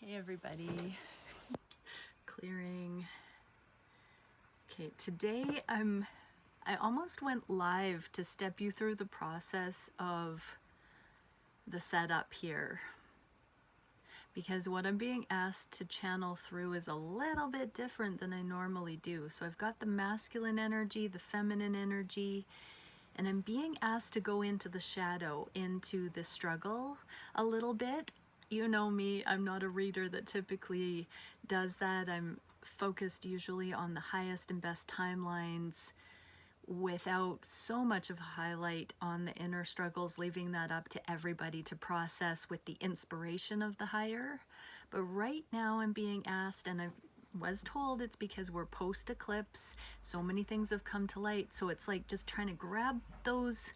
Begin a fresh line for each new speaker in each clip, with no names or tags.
Hey everybody, clearing. Okay, today I almost went live to step you through the process of the setup here, because what I'm being asked to channel through is a little bit different than I normally do. So I've got the masculine energy, the feminine energy, and I'm being asked to go into the shadow, into the struggle a little bit. You know me, I'm not a reader that typically does that. I'm focused usually on the highest and best timelines without so much of a highlight on the inner struggles, leaving that up to everybody to process with the inspiration of the higher. But right now I'm being asked, and I was told it's because we're post-eclipse, so many things have come to light, so it's like just trying to grab those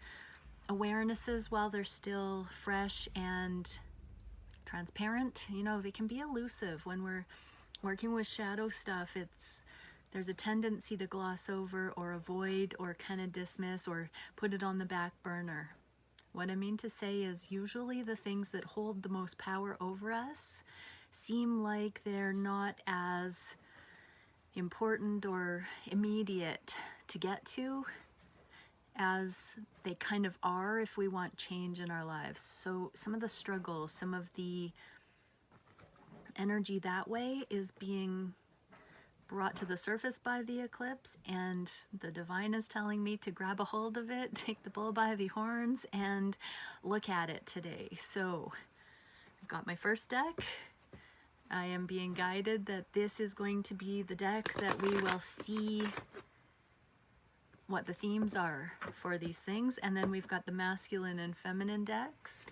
awarenesses while they're still fresh and transparent. You know, they can be elusive when we're working with shadow stuff. There's a tendency to gloss over or avoid or kind of dismiss or put it on the back burner. What I mean to say is usually the things that hold the most power over us seem like they're not as important or immediate to get to as they kind of are if we want change in our lives. So some of the struggles, some of the energy that way is being brought to the surface by the eclipse, and the divine is telling me to grab a hold of it, take the bull by the horns, and look at it today. So I've got my first deck. I am being guided that this is going to be the deck that we will see what the themes are for these things. And then we've got the masculine and feminine decks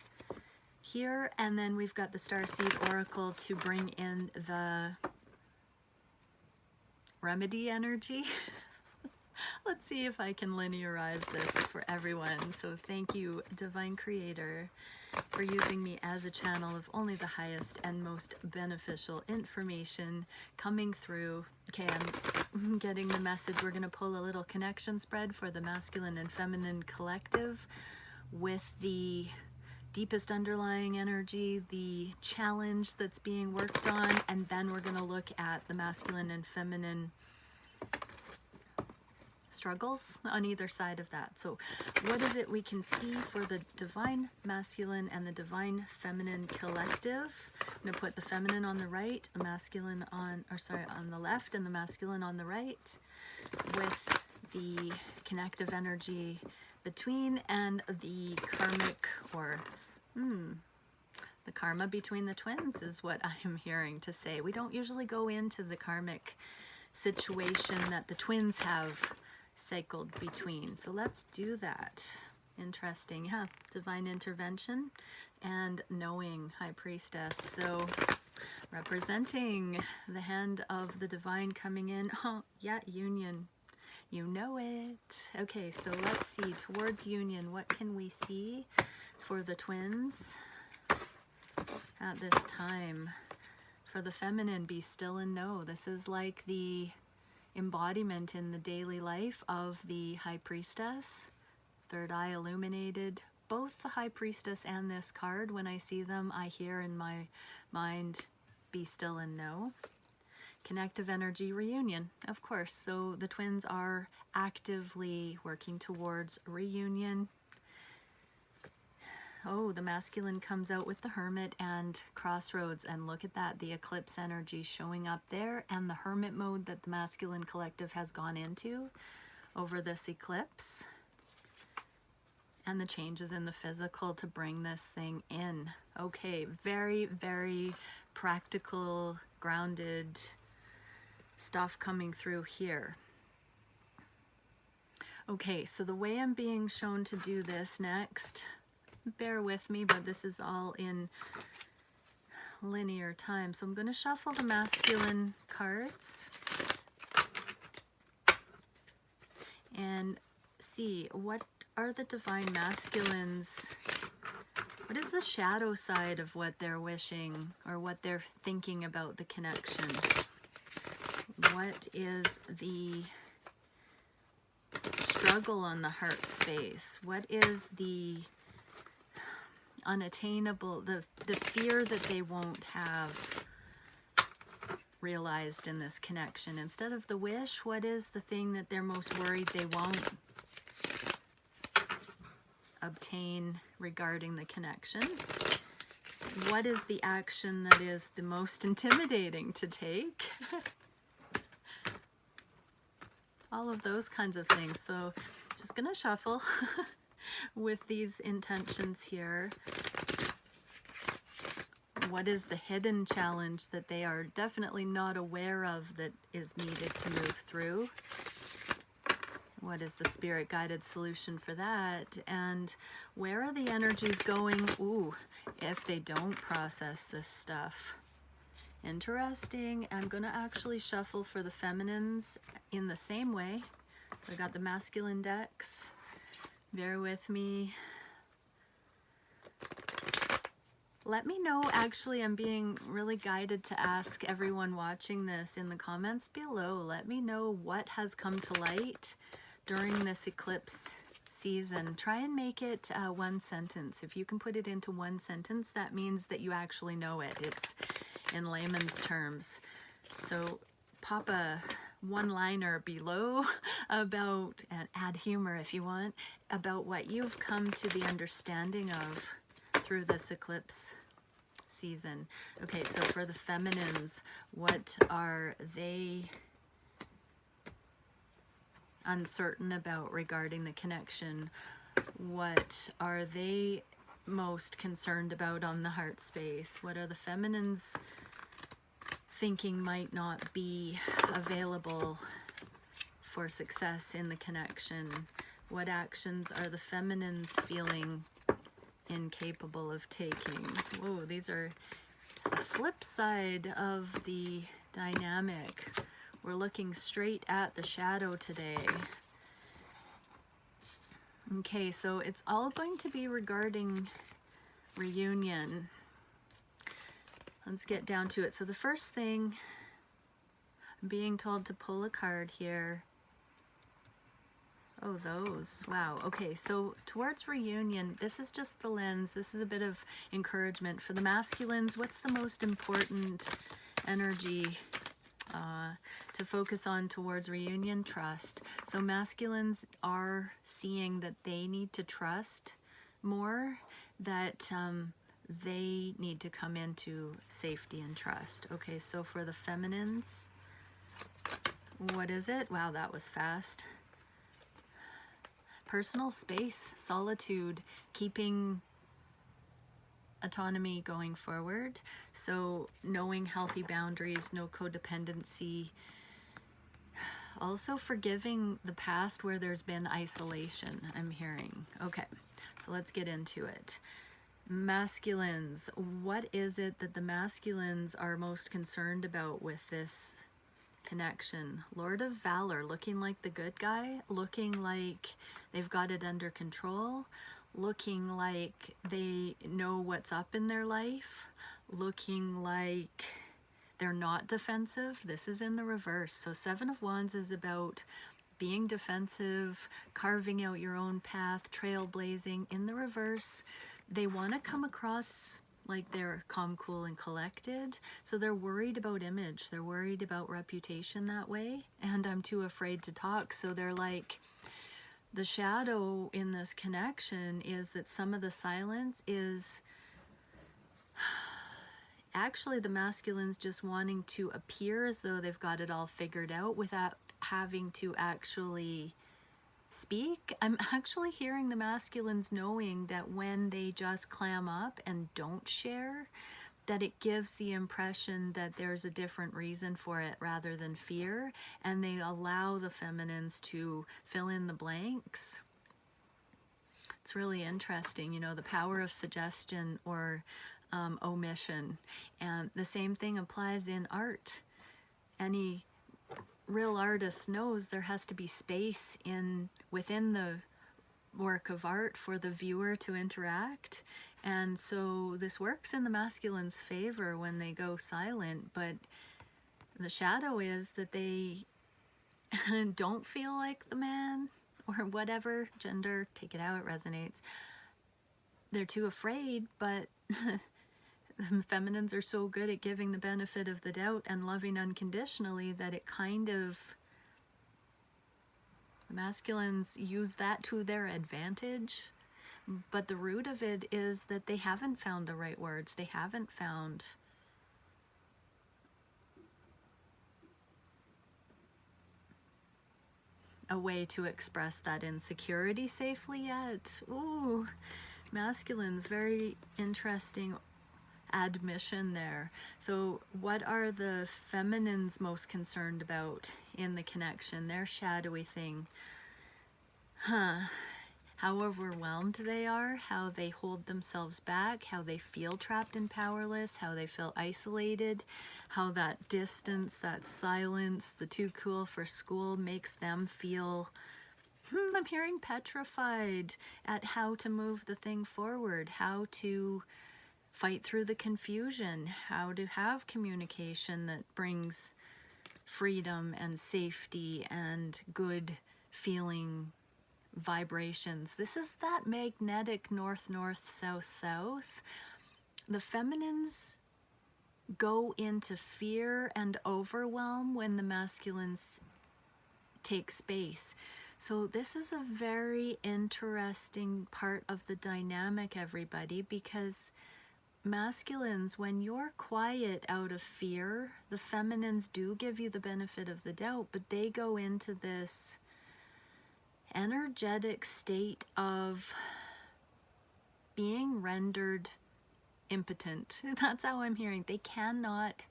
here, and then we've got the Starseed Oracle to bring in the remedy energy. Let's see if I can linearize this for everyone. So thank you, Divine Creator, for using me as a channel of only the highest and most beneficial information coming through. Okay, I'm getting the message. We're going to pull a little connection spread for the masculine and feminine collective with the deepest underlying energy, the challenge that's being worked on, and then we're going to look at the masculine and feminine struggles on either side of that. So what is it we can see for the divine masculine and the divine feminine collective? I'm going to put the feminine on the right, the masculine on the left, and the masculine on the right, with the connective energy between, and the karmic, or the karma between the twins is what I am hearing to say. We don't usually go into the karmic situation that the twins have cycled between. So let's do that. Interesting, huh? Divine intervention and knowing High Priestess. So representing the hand of the divine coming in. Oh, yeah, union. You know it. Okay, so let's see. Towards union, what can we see for the twins at this time? For the feminine, be still and know. This is like the embodiment in the daily life of the High Priestess. Third eye illuminated. Both the High Priestess and this card, when I see them, I hear in my mind, be still and know. Connective energy reunion, of course. So the twins are actively working towards reunion. Oh, the masculine comes out with the Hermit and Crossroads, and look at that, the eclipse energy showing up there, and the Hermit mode that the masculine collective has gone into over this eclipse, and the changes in the physical to bring this thing in. Okay, very, very practical, grounded stuff coming through here. Okay, so the way I'm being shown to do this next, bear with me, but this is all in linear time. So I'm going to shuffle the masculine cards and see what are the divine masculines. What is the shadow side of what they're wishing or what they're thinking about the connection? What is the struggle on the heart space? What is the unattainable, the fear that they won't have realized in this connection? Instead of the wish, what is the thing that they're most worried they won't obtain regarding the connection? What is the action that is the most intimidating to take? All of those kinds of things. So just gonna shuffle with these intentions here. What is the hidden challenge that they are definitely not aware of that is needed to move through? What is the spirit guided solution for that? And where are the energies going? Ooh, if they don't process this stuff. Interesting. I'm going to actually shuffle for the feminines in the same way. I got the masculine decks. Bear with me. Let me know, actually, I'm being really guided to ask everyone watching this in the comments below. Let me know what has come to light during this eclipse season. Try and make it one sentence. If you can put it into one sentence, that means that you actually know it. It's in layman's terms. So pop a one-liner below about, and add humor if you want, about what you've come to the understanding of through this eclipse season. Okay, so for the feminines, what are they uncertain about regarding the connection? What are they most concerned about on the heart space? What are the feminines thinking might not be available for success in the connection? What actions are the feminines feeling incapable of taking? Whoa, these are the flip side of the dynamic. We're looking straight at the shadow today. Okay, so it's all going to be regarding reunion. Let's get down to it. So the first thing, I'm being told to pull a card here. Oh, those. Wow. Okay, so towards reunion, this is just the lens. This is a bit of encouragement. For the masculines, what's the most important energy to focus on towards reunion? Trust. So masculines are seeing that they need to trust more, that they need to come into safety and trust. Okay, so for the feminines, what is it? Wow, that was fast. Personal space, solitude, keeping autonomy going forward. So knowing healthy boundaries, no codependency. Also forgiving the past where there's been isolation, I'm hearing. Okay, so let's get into it. Masculines, what is it that the masculines are most concerned about with this connection? Lord of Valor, looking like the good guy, looking like they've got it under control, looking like they know what's up in their life, looking like they're not defensive. This is in the reverse. So Seven of Wands is about being defensive, carving out your own path, trailblazing. In the reverse, they want to come across like they're calm, cool, and collected. So they're worried about image. They're worried about reputation that way. And I'm too afraid to talk. So they're like, the shadow in this connection is that some of the silence is actually the masculines just wanting to appear as though they've got it all figured out without having to actually speak. I'm actually hearing the masculines knowing that when they just clam up and don't share, that it gives the impression that there's a different reason for it rather than fear, and they allow the feminines to fill in the blanks. It's really interesting, you know, the power of suggestion or omission. And the same thing applies in art. Any real artist knows there has to be space within the work of art for the viewer to interact. And so this works in the masculine's favor when they go silent, but the shadow is that they don't feel like the man, or whatever gender, take it how it resonates. They're too afraid, but The feminines are so good at giving the benefit of the doubt and loving unconditionally that it kind of, the masculines use that to their advantage. But the root of it is that they haven't found the right words. They haven't found a way to express that insecurity safely yet. Ooh, masculines, very interesting admission there. So what are the feminines most concerned about in the connection? Their shadowy thing. How overwhelmed they are, how they hold themselves back, how they feel trapped and powerless, how they feel isolated, how that distance, that silence, the too cool for school makes them feel, I'm hearing petrified at how to move the thing forward, how to fight through the confusion, how to have communication that brings freedom and safety and good feeling vibrations. This is that magnetic north, north, south, south. The feminines go into fear and overwhelm when the masculines take space. So this is a very interesting part of the dynamic, everybody, because masculines, when you're quiet out of fear, the feminines do give you the benefit of the doubt, but they go into this energetic state of being rendered impotent. That's how I'm hearing. They cannot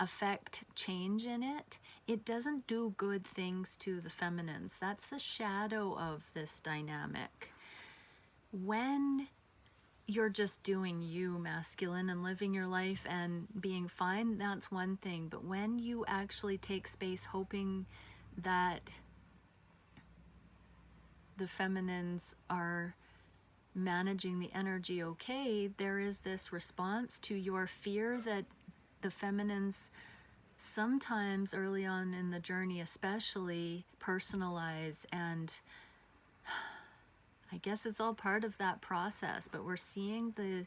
affect change in it. It doesn't do good things to the feminines. That's the shadow of this dynamic. When you're just doing you, masculine, and living your life and being fine, that's one thing. But when you actually take space hoping that the feminines are managing the energy okay, there is this response to your fear that the feminines sometimes early on in the journey especially personalize, and I guess it's all part of that process, but we're seeing the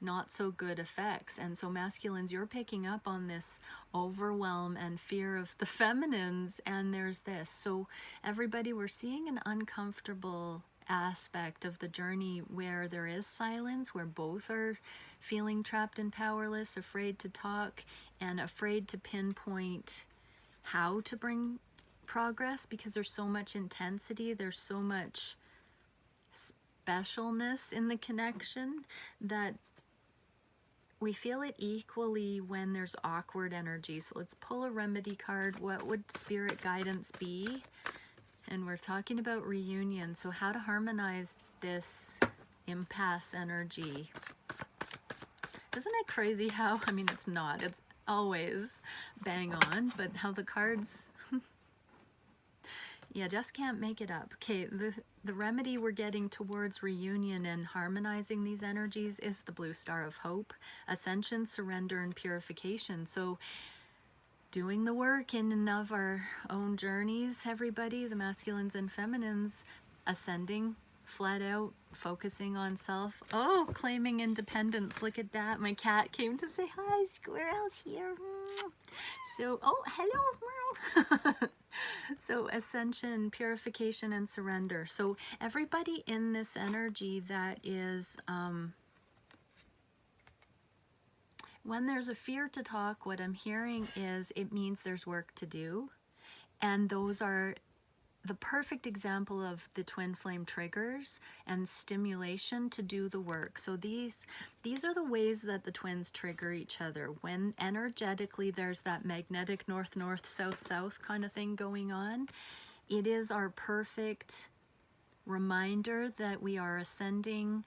not so good effects. And so masculines, you're picking up on this overwhelm and fear of the feminines, and there's this. So everybody, we're seeing an uncomfortable aspect of the journey where there is silence, where both are feeling trapped and powerless, afraid to talk and afraid to pinpoint how to bring progress, because there's so much intensity, there's so much specialness in the connection that we feel it equally when there's awkward energy. So let's pull a remedy card. What would spirit guidance be? And we're talking about reunion. So how to harmonize this impasse energy. Isn't it crazy how, I mean, it's not, it's always bang on, but how the cards, yeah, just can't make it up. Okay, the remedy we're getting towards reunion and harmonizing these energies is the blue star of hope, ascension, surrender, and purification. So doing the work in and of our own journeys, everybody, the masculines and feminines, ascending, flat out, focusing on self. Oh, claiming independence. Look at that. My cat came to say hi. Squirrel's here. So, oh, hello. So ascension, purification, and surrender. So everybody in this energy that is, when there's a fear to talk, what I'm hearing is it means there's work to do. And those are the perfect example of the twin flame triggers and stimulation to do the work. So these are the ways that the twins trigger each other. When energetically there's that magnetic north, north, south, south kind of thing going on, it is our perfect reminder that we are ascending.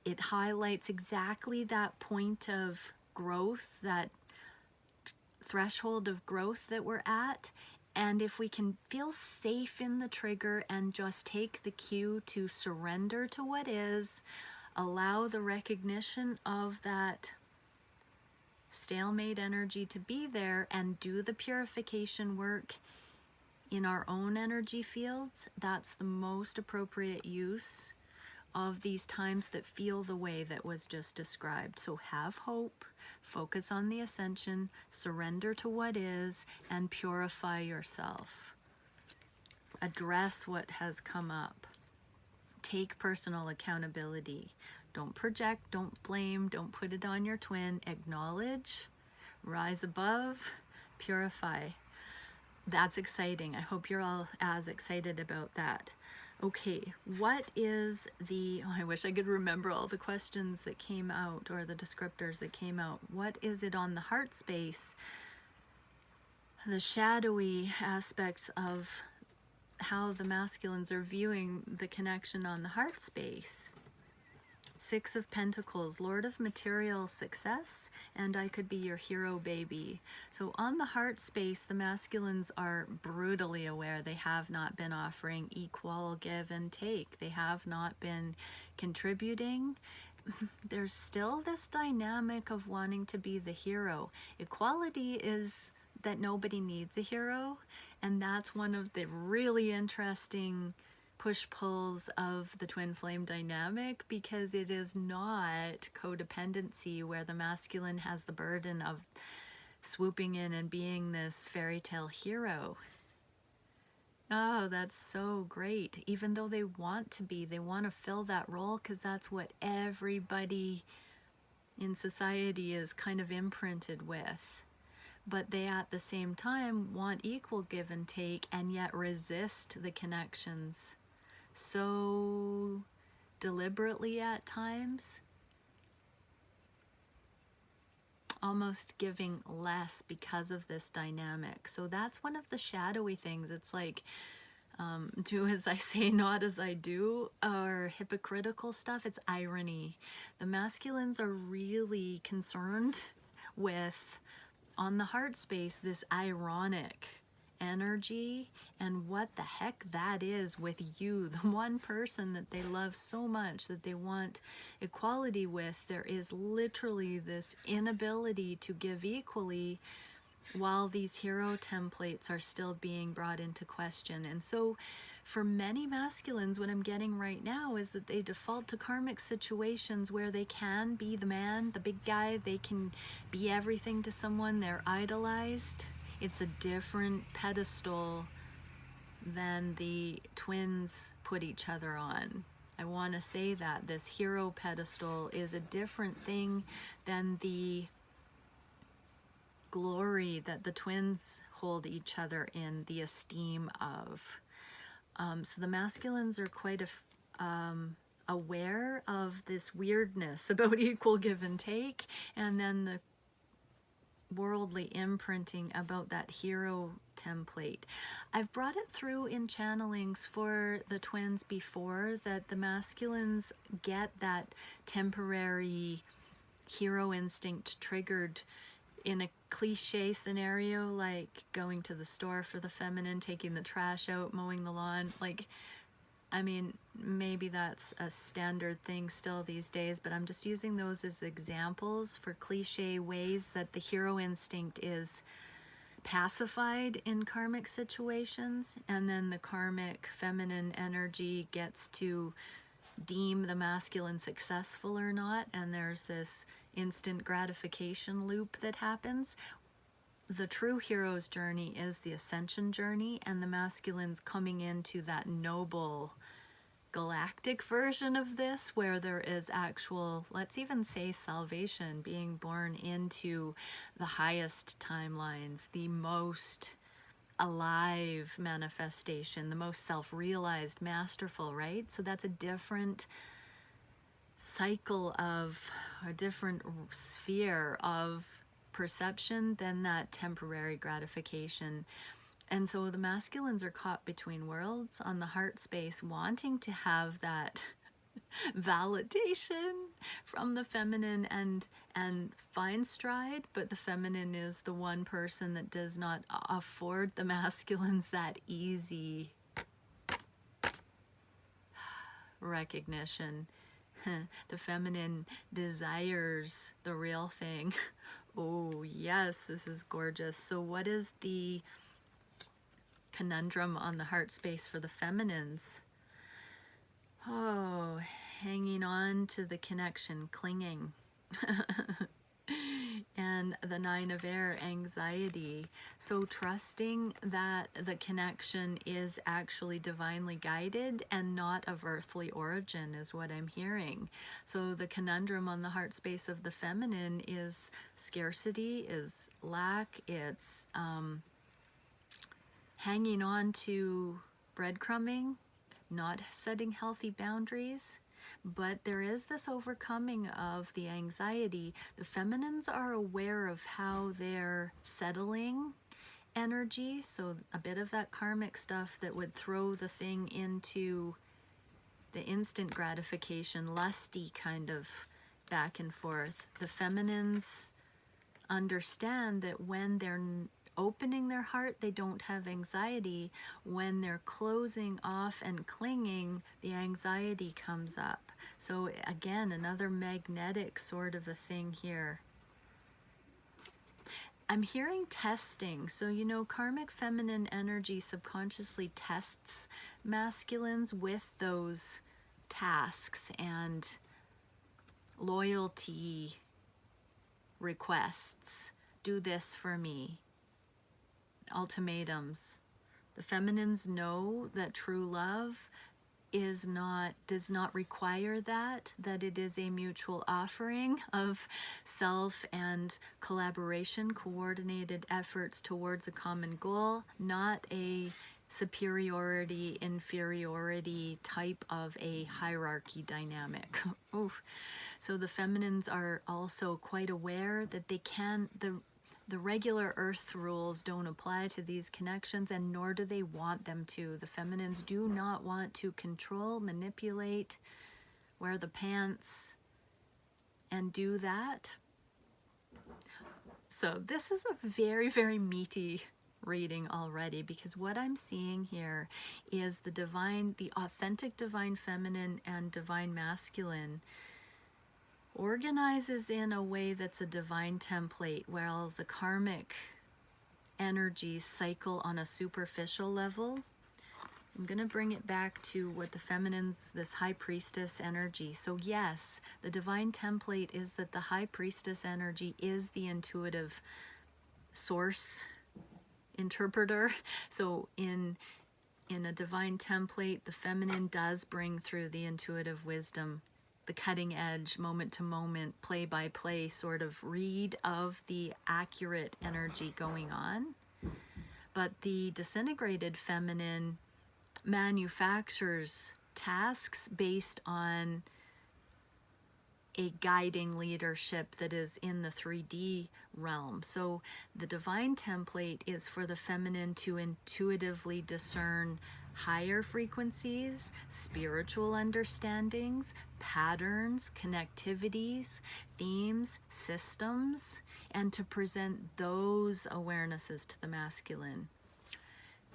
It highlights exactly that point of growth, that threshold of growth that we're at. And if we can feel safe in the trigger and just take the cue to surrender to what is, allow the recognition of that stalemate energy to be there, and do the purification work in our own energy fields, that's the most appropriate use of these times that feel the way that was just described. So have hope, focus on the ascension, surrender to what is, and purify yourself. Address what has come up. Take personal accountability. Don't project, don't blame, don't put it on your twin. Acknowledge, rise above, purify. That's exciting. I hope you're all as excited about that. Okay, what is the, oh, I wish I could remember all the questions that came out, or the descriptors that came out. What is it on the heart space? The shadowy aspects of how the masculines are viewing the connection on the heart space. Six of Pentacles, Lord of material success, and I could be your hero baby. So on the heart space, the masculines are brutally aware they have not been offering equal give and take. They have not been contributing. There's still this dynamic of wanting to be the hero. Equality is that nobody needs a hero, and that's one of the really interesting push-pulls of the twin flame dynamic, because it is not codependency where the masculine has the burden of swooping in and being this fairy tale hero. Oh, that's so great. Even though they want to be, they want to fill that role because that's what everybody in society is kind of imprinted with. But they at the same time want equal give and take, and yet resist the connections so deliberately at times, almost giving less because of this dynamic. So that's one of the shadowy things. It's like do as I say, not as I do, or hypocritical stuff. It's irony. The masculines are really concerned with, on the heart space, this ironic energy and what the heck that is with you, the one person that they love so much, that they want equality with. There is literally this inability to give equally while these hero templates are still being brought into question. And so for many masculines, what I'm getting right now is that they default to karmic situations where they can be the man, the big guy. They can be everything to someone. They're idolized. It's a different pedestal than the twins put each other on. I want to say that this hero pedestal is a different thing than the glory that the twins hold each other in, the esteem of. So the masculines are quite aware of this weirdness about equal give and take, and then the worldly imprinting about that hero template. I've brought it through in channelings for the twins before, that the masculines get that temporary hero instinct triggered in a cliche scenario, like going to the store for the feminine, taking the trash out, mowing the lawn. Like, I mean, maybe that's a standard thing still these days, but I'm just using those as examples for cliche ways that the hero instinct is pacified in karmic situations, and then the karmic feminine energy gets to deem the masculine successful or not, and there's this instant gratification loop that happens. The true hero's journey is the ascension journey, and the masculine's coming into that noble galactic version of this, where there is actual, let's even say, salvation, being born into the highest timelines, the most alive manifestation, the most self-realized, masterful, right? So that's a different cycle of, a different sphere of perception than that temporary gratification. And so the masculines are caught between worlds on the heart space, wanting to have that validation from the feminine and find stride, but the feminine is the one person that does not afford the masculines that easy recognition. The feminine desires the real thing. Oh yes, this is gorgeous. So what is the conundrum on the heart space for the feminines? Oh, hanging on to the connection, clinging. And the 9 of Air, anxiety. So trusting that the connection is actually divinely guided and not of earthly origin is what I'm hearing. So the conundrum on the heart space of the feminine is scarcity, is lack, it's hanging on to breadcrumbing, not setting healthy boundaries. But there is this overcoming of the anxiety. The feminines are aware of how they're settling energy, so a bit of that karmic stuff that would throw the thing into the instant gratification, lusty kind of back and forth. The feminines understand that when they're opening their heart, they don't have anxiety. When they're closing off and clinging, the anxiety comes up. So again, another magnetic sort of a thing here. I'm hearing testing. So, you know, karmic feminine energy subconsciously tests masculines with those tasks and loyalty requests. Do this for me. Ultimatums. The feminines know that true love does not require that it is a mutual offering of self and collaboration, coordinated efforts towards a common goal, not a superiority, inferiority type of a hierarchy dynamic. Oof. So the feminines are also quite aware that they can, the regular earth rules don't apply to these connections, and nor do they want them to. The feminines do not want to control, manipulate, wear the pants, and do that. So this is a very, very meaty reading already, because what I'm seeing here is the divine, the authentic divine feminine and divine masculine organizes in a way that's a divine template, while the karmic energies cycle on a superficial level. I'm going to bring it back to what the feminine's, this high priestess energy. So yes, the divine template is that the high priestess energy is the intuitive source interpreter. So in a divine template, the feminine does bring through the intuitive wisdom, the cutting edge, moment to moment, play by play sort of read of the accurate energy going on. But the disintegrated feminine manufactures tasks based on a guiding leadership that is in the 3D realm. So the divine template is for the feminine to intuitively discern higher frequencies, spiritual understandings, patterns, connectivities, themes, systems, and to present those awarenesses to the masculine.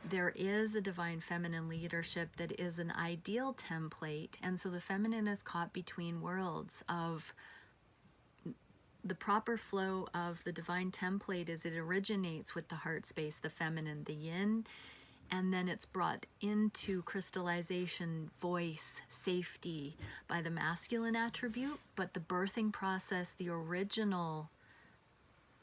There is a divine feminine leadership that is an ideal template, and so the feminine is caught between worlds of the proper flow of the divine template as it originates with the heart space, the feminine, the yin, and then it's brought into crystallization, voice, safety by the masculine attribute, but the birthing process, the original,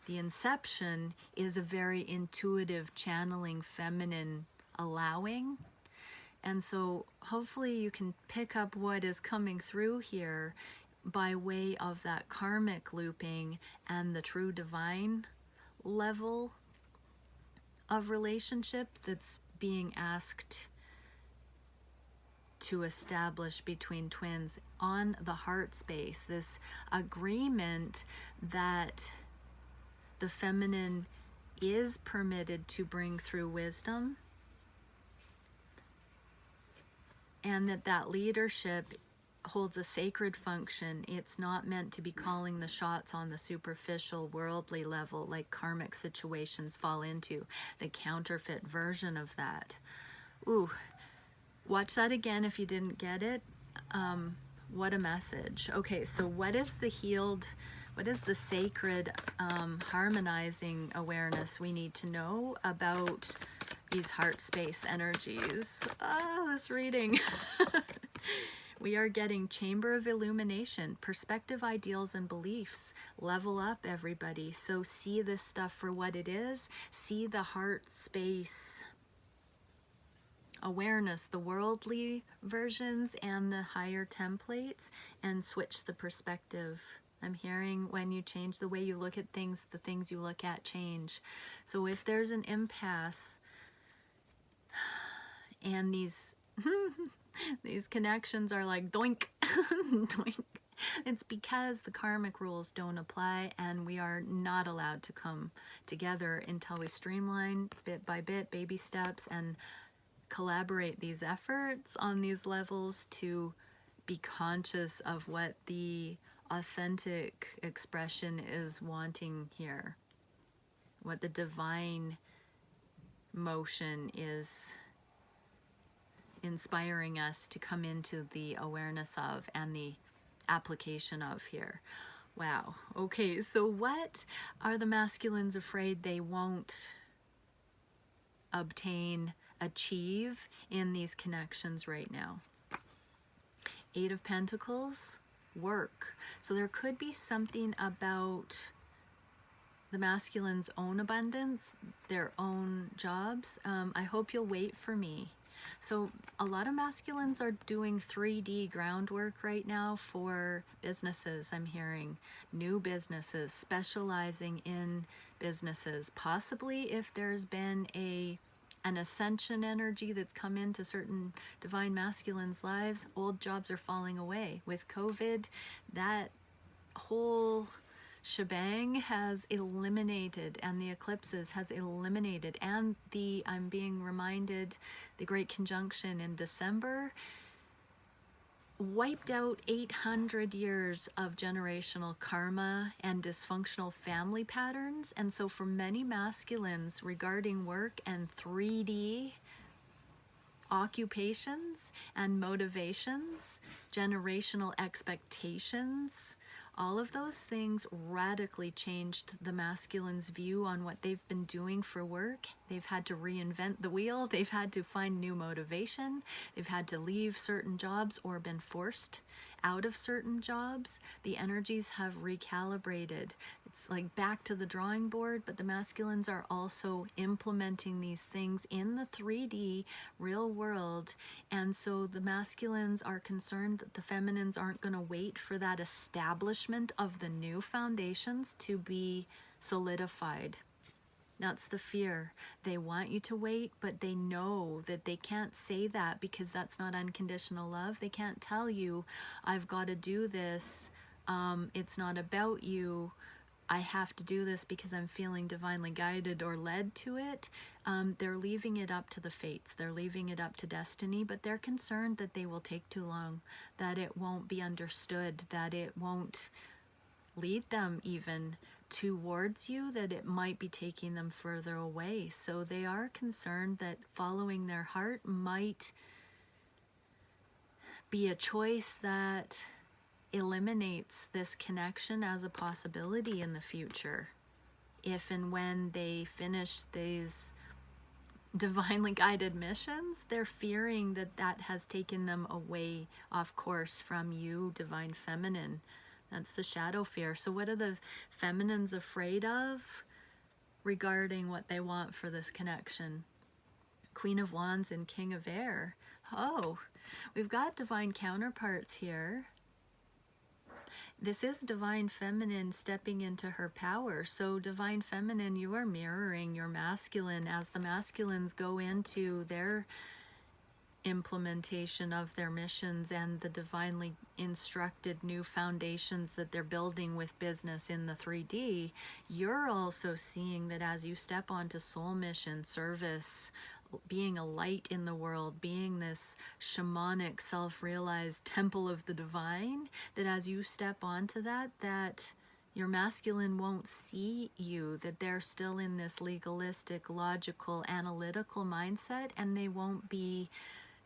the inception is a very intuitive channeling feminine allowing. And so hopefully you can pick up what is coming through here by way of that karmic looping and the true divine level of relationship that's being asked to establish between twins on the heart space. This agreement that the feminine is permitted to bring through wisdom, and that leadership holds a sacred function. It's not meant to be calling the shots on the superficial worldly level like karmic situations fall into, the counterfeit version of that. Ooh, watch that again if you didn't get it. What a message. Okay, so what is the healed, what is the sacred harmonizing awareness we need to know about these heart space energies? Oh, this reading. We are getting Chamber of Illumination, perspective, ideals, and beliefs. Level up, everybody. So see this stuff for what it is. See the heart space awareness, the worldly versions and the higher templates, and switch the perspective. I'm hearing when you change the way you look at things, the things you look at change. So if there's an impasse and these these connections are like doink, doink, it's because the karmic rules don't apply, and we are not allowed to come together until we streamline bit by bit, baby steps, and collaborate these efforts on these levels to be conscious of what the authentic expression is wanting here, what the divine motion is inspiring us to come into the awareness of and the application of here. Wow. Okay, so what are the masculines afraid they won't obtain, achieve in these connections right now? Eight of Pentacles, work. So there could be something about the masculine's own abundance, their own jobs. I hope you'll wait for me. So a lot of masculines are doing 3D groundwork right now for businesses. I'm hearing new businesses, specializing in businesses. Possibly if there's been an ascension energy that's come into certain divine masculines' lives, old jobs are falling away. With COVID, that whole shebang has eliminated, and the eclipses has eliminated, and I'm being reminded, the Great Conjunction in December wiped out 800 years of generational karma and dysfunctional family patterns. And so for many masculines, regarding work and 3D occupations and motivations, generational expectations, all of those things radically changed the masculine's view on what they've been doing for work. They've had to reinvent the wheel. They've had to find new motivation. They've had to leave certain jobs or been forced out of certain jobs. The energies have recalibrated. It's like back to the drawing board, but the masculines are also implementing these things in the 3D real world. And so the masculines are concerned that the feminines aren't going to wait for that establishment of the new foundations to be solidified. That's the fear. They want you to wait, but they know that they can't say that because that's not unconditional love. They can't tell you, I've got to do this. It's not about you. I have to do this because I'm feeling divinely guided or led to it. They're leaving it up to the fates. They're leaving it up to destiny, but they're concerned that they will take too long, that it won't be understood, that it won't lead them even towards you, that it might be taking them further away. So they are concerned that following their heart might be a choice that eliminates this connection as a possibility in the future. If and when they finish these divinely guided missions, they're fearing that that has taken them away off course from you, divine feminine. That's the shadow fear. So what are the feminines afraid of regarding what they want for this connection? Queen of Wands and King of Air. Oh, we've got divine counterparts here. This is divine feminine stepping into her power. So divine feminine, you are mirroring your masculine as the masculines go into their implementation of their missions and the divinely instructed new foundations that they're building with business in the 3D. You're also seeing that as you step onto soul mission, service, being a light in the world, being this shamanic, self-realized temple of the divine, that as you step onto that, that your masculine won't see you, that they're still in this legalistic, logical, analytical mindset, and they won't be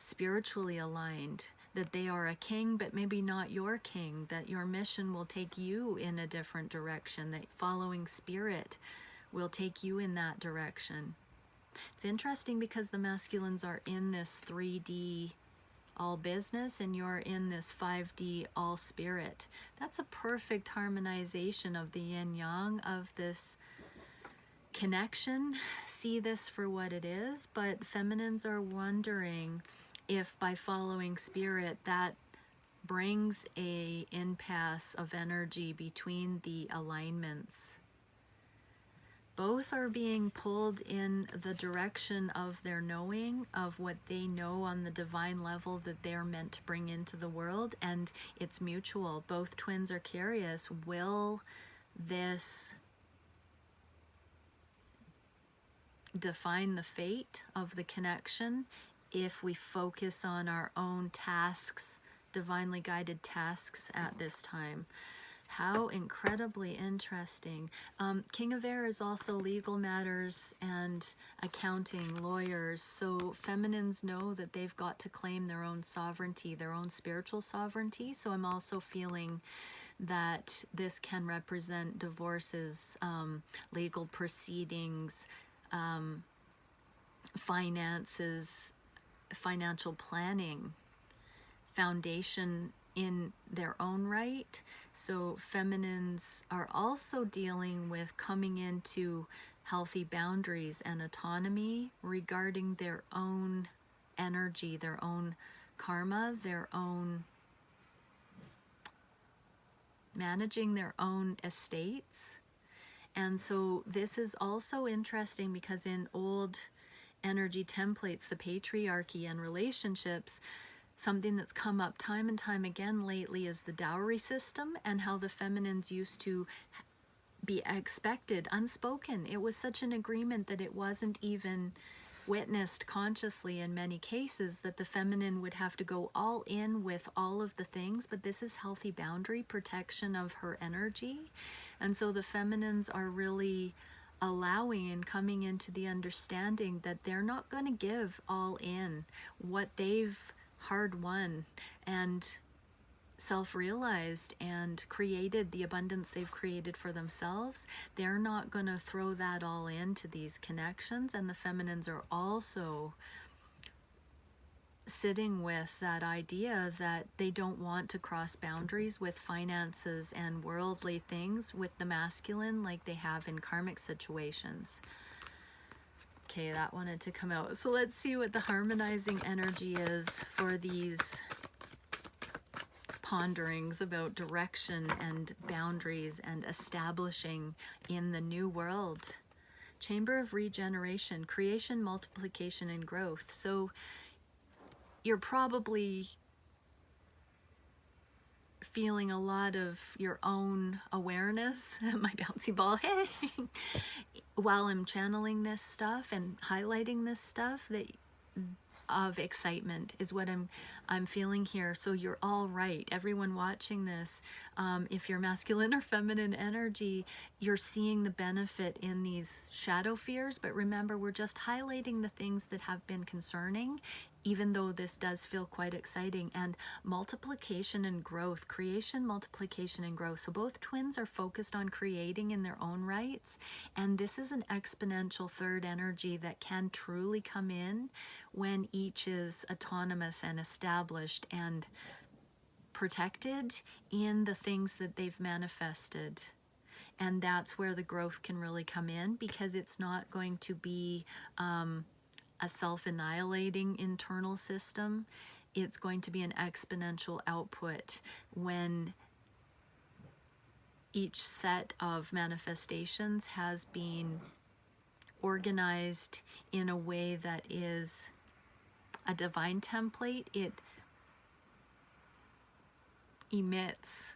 spiritually aligned, that they are a king but maybe not your king, that your mission will take you in a different direction, that following spirit will take you in that direction. It's interesting because the masculines are in this 3D all business, and you're in this 5D all spirit. That's a perfect harmonization of the yin yang of this connection. See this for what it is, but feminines are wondering if by following spirit that brings a impasse of energy between the alignments. Both are being pulled in the direction of their knowing, of what they know on the divine level that they're meant to bring into the world, and it's mutual. Both twins are curious, will this define the fate of the connection if we focus on our own tasks, divinely guided tasks at this time? How incredibly interesting. King of Air is also legal matters and accounting, lawyers. So feminines know that they've got to claim their own sovereignty, their own spiritual sovereignty. So I'm also feeling that this can represent divorces, legal proceedings, finances, financial planning, foundation in their own right. So feminines are also dealing with coming into healthy boundaries and autonomy regarding their own energy, their own karma, their own managing their own estates. And so this is also interesting because in old energy templates, the patriarchy and relationships, something that's come up time and time again lately is the dowry system, and how the feminines used to be expected, unspoken. It was such an agreement that it wasn't even witnessed consciously in many cases, that the feminine would have to go all in with all of the things, but this is healthy boundary protection of her energy. And so the feminines are really allowing and coming into the understanding that they're not going to give all in what they've hard won and self-realized and created, the abundance they've created for themselves. They're not going to throw that all into these connections. And the feminines are also sitting with that idea that they don't want to cross boundaries with finances and worldly things with the masculine like they have in karmic situations. Okay, that wanted to come out. So let's see what the harmonizing energy is for these ponderings about direction and boundaries and establishing in the new world. Chamber of Regeneration, creation, multiplication, and growth. So you're probably feeling a lot of your own awareness, my bouncy ball, hey, while I'm channeling this stuff and highlighting this stuff, that of excitement is what I'm feeling here. So you're all right, everyone watching this, if you're masculine or feminine energy, you're seeing the benefit in these shadow fears. But remember, we're just highlighting the things that have been concerning, even though this does feel quite exciting. And multiplication and growth, creation, multiplication, and growth. So both twins are focused on creating in their own rights. And this is an exponential third energy that can truly come in when each is autonomous and established and protected in the things that they've manifested. And that's where the growth can really come in, because it's not going to be a self-annihilating internal system. It's going to be an exponential output when each set of manifestations has been organized in a way that is a divine template. It emits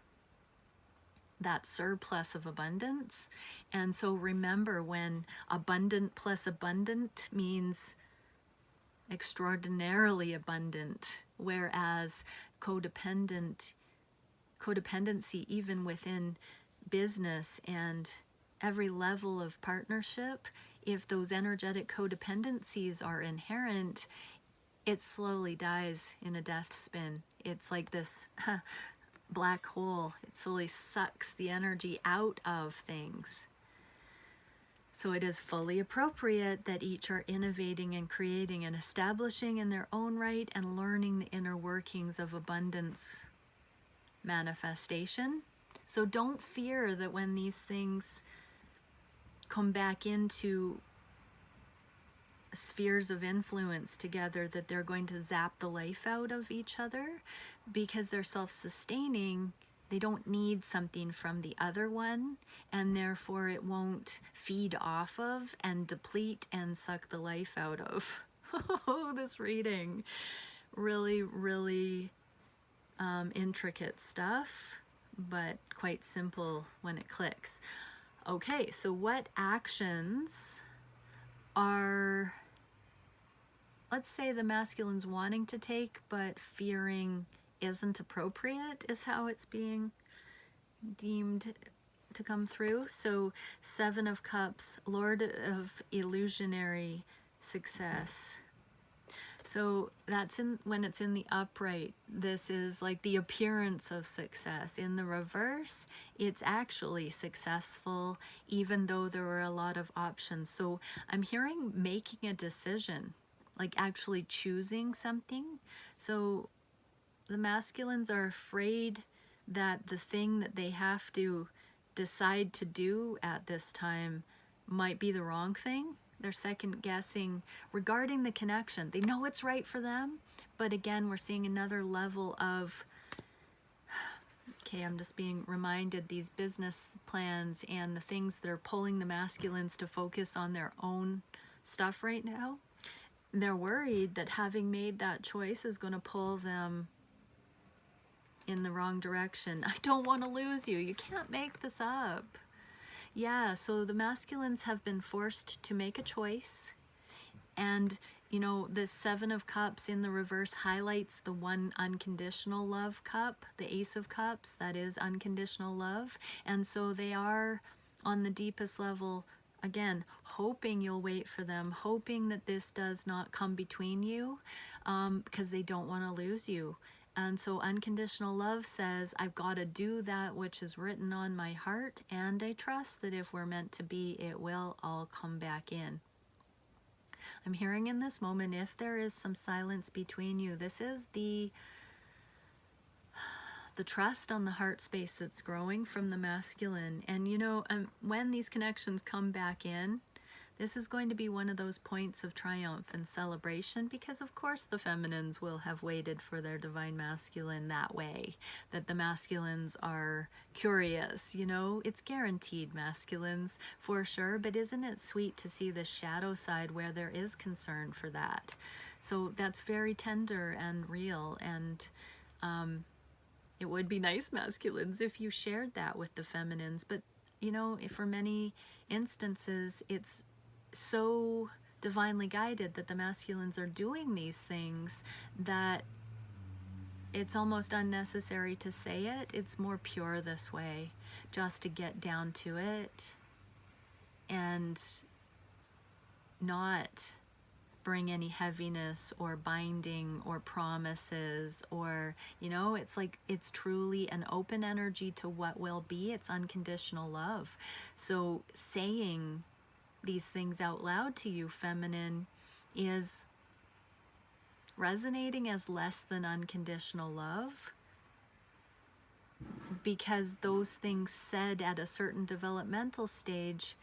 that surplus of abundance. And so remember, when abundant plus abundant means extraordinarily abundant, whereas codependency, even within business and every level of partnership, if those energetic codependencies are inherent, it slowly dies in a death spin. It's like this black hole. It slowly sucks the energy out of things. So it is fully appropriate that each are innovating and creating and establishing in their own right and learning the inner workings of abundance manifestation. So don't fear that when these things come back into spheres of influence together, that they're going to zap the life out of each other, because they're self-sustaining. They don't need something from the other one, and therefore it won't feed off of and deplete and suck the life out of. Oh, this reading. Really, really intricate stuff, but quite simple when it clicks. Okay, so what actions are, let's say, the masculine's wanting to take but fearing isn't appropriate, is how it's being deemed to come through. So 7 of Cups, Lord of illusionary success. So that's in, when it's in the upright, this is like the appearance of success. In the reverse, it's actually successful, even though there were a lot of options. So I'm hearing making a decision, like actually choosing something. So the masculines are afraid that the thing that they have to decide to do at this time might be the wrong thing. They're second guessing regarding the connection. They know it's right for them, but again, we're seeing another level of, okay, I'm just being reminded, these business plans and the things that are pulling the masculines to focus on their own stuff right now. They're worried that having made that choice is going to pull them in the wrong direction. I don't want to lose you. You can't make this up. Yeah, so the masculines have been forced to make a choice. And, you know, the 7 of Cups in the reverse highlights the one unconditional love cup, the Ace of Cups, that is unconditional love. And so they are on the deepest level, again, hoping you'll wait for them, hoping that this does not come between you, because they don't want to lose you. And so unconditional love says, I've got to do that which is written on my heart, and I trust that if we're meant to be, it will all come back in. I'm hearing in this moment, if there is some silence between you, this is the trust on the heart space that's growing from the masculine. And you know, when these connections come back in, this is going to be one of those points of triumph and celebration, because of course the feminines will have waited for their divine masculine that way, that the masculines are curious, you know, it's guaranteed masculines for sure, but isn't it sweet to see the shadow side where there is concern for that? So that's very tender and real, and it would be nice, masculines, if you shared that with the feminines. But you know, for many instances, it's so divinely guided that the masculines are doing these things that it's almost unnecessary to say it. It's more pure this way, just to get down to it and not bring any heaviness or binding or promises, or, you know, it's like, it's truly an open energy to what will be. It's unconditional love. So saying these things out loud to you, feminine, is resonating as less than unconditional love, because those things said at a certain developmental stage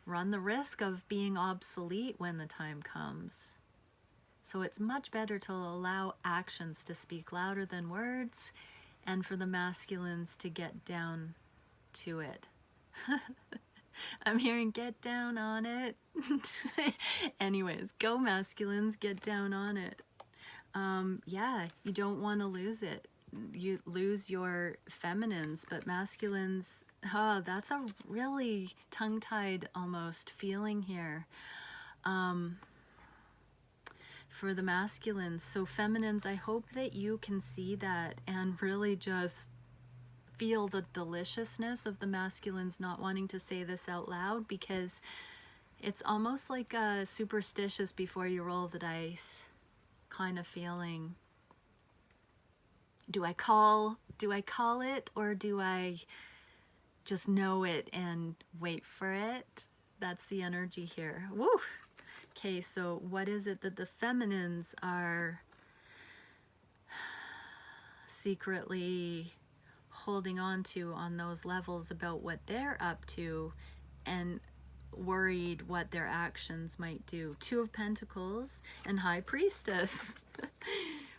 run the risk of being obsolete when the time comes. So it's much better to allow actions to speak louder than words, and for the masculines to get down to it. I'm hearing get down on it. Anyways, go masculines, get down on it. Yeah, you don't want to lose it. You lose your feminines, but masculines, oh, that's a really tongue-tied almost feeling here for the masculines. So feminines, I hope that you can see that and really just feel the deliciousness of the masculines not wanting to say this out loud, because it's almost like a superstitious before you roll the dice kind of feeling. Do I call it, or do I just know it and wait for it. That's the energy here. Woo! Okay, so what is it that the feminines are secretly holding on to on those levels about what they're up to, and worried what their actions might do? Two of Pentacles and High Priestess.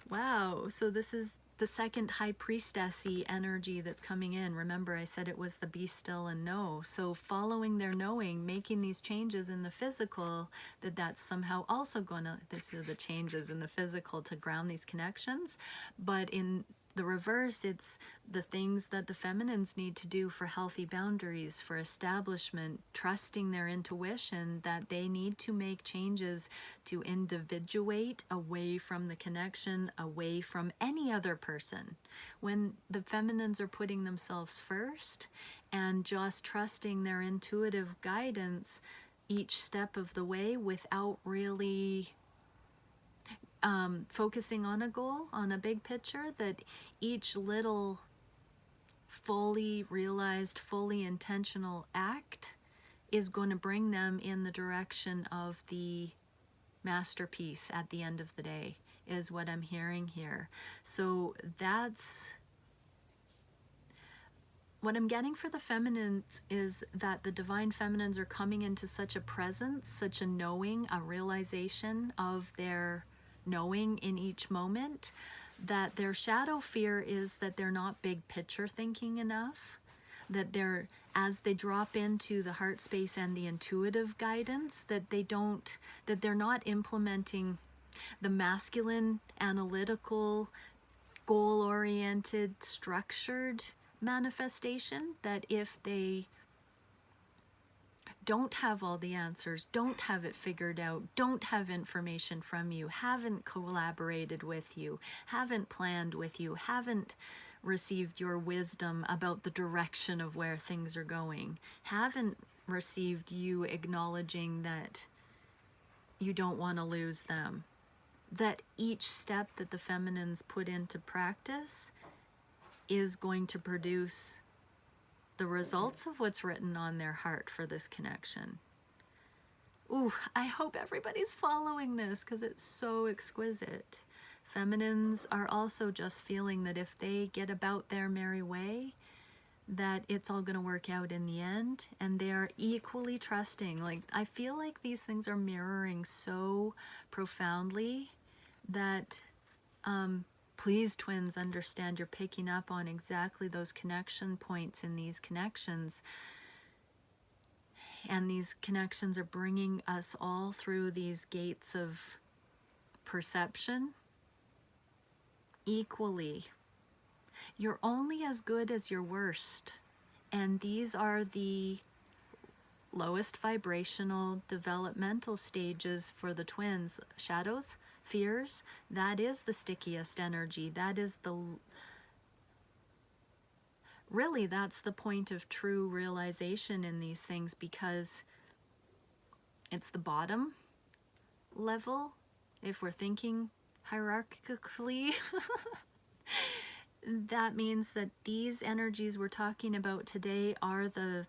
Wow, so this is the second High Priestess-y energy that's coming in. Remember, I said it was the be still and know. So following their knowing, making these changes in the physical, that's somehow also gonna, this is the changes in the physical to ground these connections. But in the reverse, it's the things that the feminines need to do for healthy boundaries, for establishment, trusting their intuition, that they need to make changes to individuate away from the connection, away from any other person. When the feminines are putting themselves first and just trusting their intuitive guidance each step of the way without really focusing on a goal, on a big picture, that each little fully realized, fully intentional act is going to bring them in the direction of the masterpiece at the end of the day, is what I'm hearing here. So that's what I'm getting for the feminines, is that the divine feminines are coming into such a presence, such a knowing, a realization of their knowing in each moment, that their shadow fear is that they're not big picture thinking enough, that they're, as they drop into the heart space and the intuitive guidance, that they're not implementing the masculine, analytical, goal-oriented, structured manifestation, that if they don't have all the answers, don't have it figured out, don't have information from you, haven't collaborated with you, haven't planned with you, haven't received your wisdom about the direction of where things are going, haven't received you acknowledging that you don't want to lose them, that each step that the feminines put into practice is going to produce the results of what's written on their heart for this connection. Ooh, I hope everybody's following this, because it's so exquisite. Feminines are also just feeling that if they get about their merry way, that it's all going to work out in the end, and they are equally trusting. Like, I feel like these things are mirroring so profoundly that please, twins, understand you're picking up on exactly those connection points in these connections. And these connections are bringing us all through these gates of perception equally. You're only as good as your worst. And these are the lowest vibrational developmental stages for the twins. Shadows, fears, that is the stickiest energy. That is really, that's the point of true realization in these things, because it's the bottom level, if we're thinking hierarchically. That means that these energies we're talking about today are the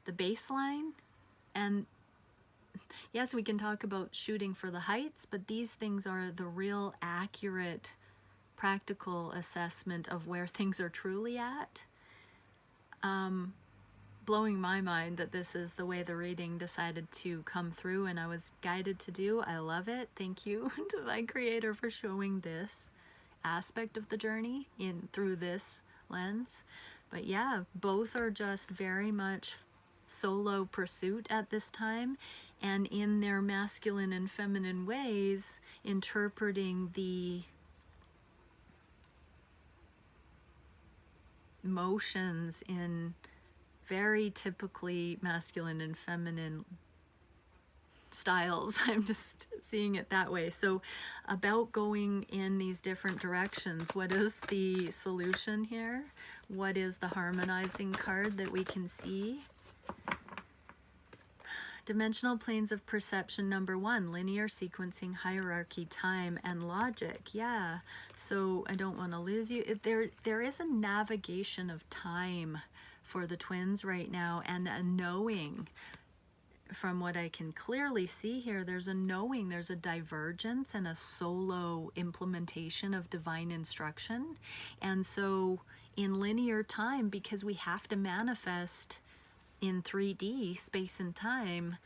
baseline. And yes, we can talk about shooting for the heights, but these things are the real accurate, practical assessment of where things are truly at. Blowing my mind that this is the way the reading decided to come through, and I was guided to do. I love it. Thank you to my creator for showing this aspect of the journey through this lens. But yeah, both are just very much solo pursuit at this time, and in their masculine and feminine ways, interpreting the motions in very typically masculine and feminine styles. I'm just seeing it that way. So about going in these different directions, what is the solution here? What is the harmonizing card that we can see? Dimensional planes of perception, number 1, linear sequencing, hierarchy, time, and logic. Yeah, so I don't want to lose you. There is a navigation of time for the twins right now, and a knowing. From what I can clearly see here, there's a knowing, there's a divergence and a solo implementation of divine instruction. And so in linear time, because we have to manifest in 3D space and time,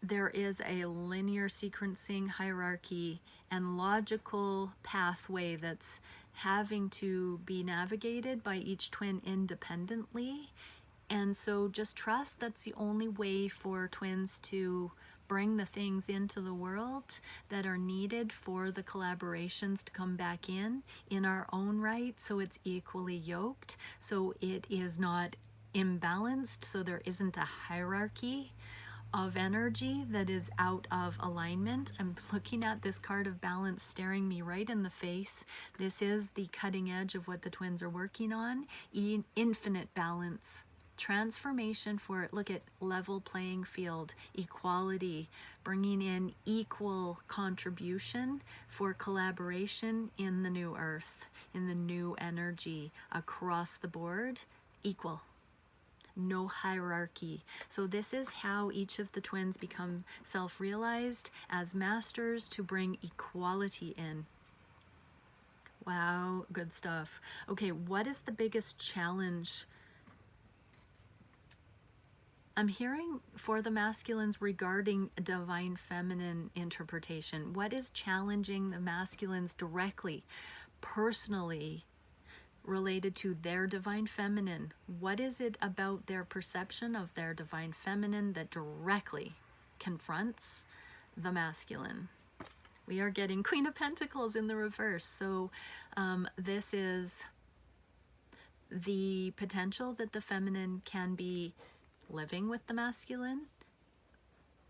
there is a linear sequencing hierarchy and logical pathway that's having to be navigated by each twin independently. And so just trust that's the only way for twins to bring the things into the world that are needed for the collaborations to come back in our own right, so it's equally yoked, so it is not imbalanced, so there isn't a hierarchy of energy that is out of alignment. I'm looking at this card of balance staring me right in the face. This is the cutting edge of what the twins are working on. Infinite balance. Transformation for it. Look at level playing field, equality, bringing in equal contribution for collaboration in the new earth, in the new energy across the board, equal. No hierarchy. So this is how each of the twins become self-realized as masters to bring equality in. Wow, good stuff. Okay, what is the biggest challenge? I'm hearing for the masculines regarding divine feminine interpretation. What is challenging the masculines directly, personally, related to their divine feminine? What is it about their perception of their divine feminine that directly confronts the masculine? We are getting Queen of Pentacles in the reverse. So this is the potential that the feminine can be living with the masculine,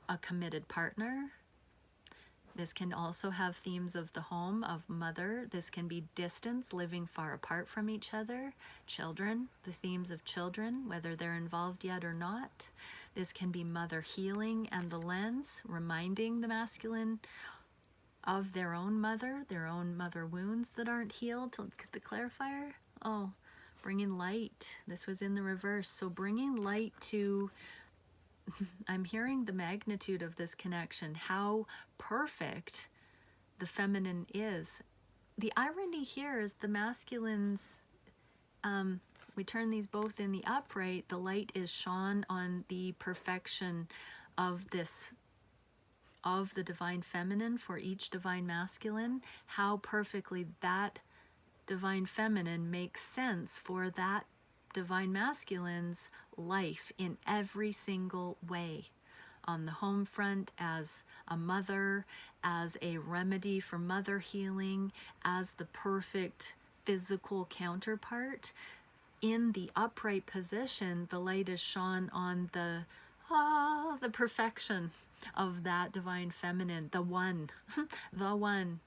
a committed partner. This can also have themes of the home, of mother. This can be distance, living far apart from each other. Children, the themes of children, whether they're involved yet or not. This can be mother healing and the lens, reminding the masculine of their own mother wounds that aren't healed. Let's get the clarifier. Oh, bringing light. This was in the reverse. So bringing light to, I'm hearing the magnitude of this connection, how perfect the feminine is. The irony here is the masculines, we turn these both in the upright, the light is shone on the perfection of this, of the divine feminine for each divine masculine, how perfectly that divine feminine makes sense for that divine masculine's life in every single way. On the home front, as a mother, as a remedy for mother healing, as the perfect physical counterpart. In the upright position, the light is shone on the perfection of that divine feminine, the one, the one.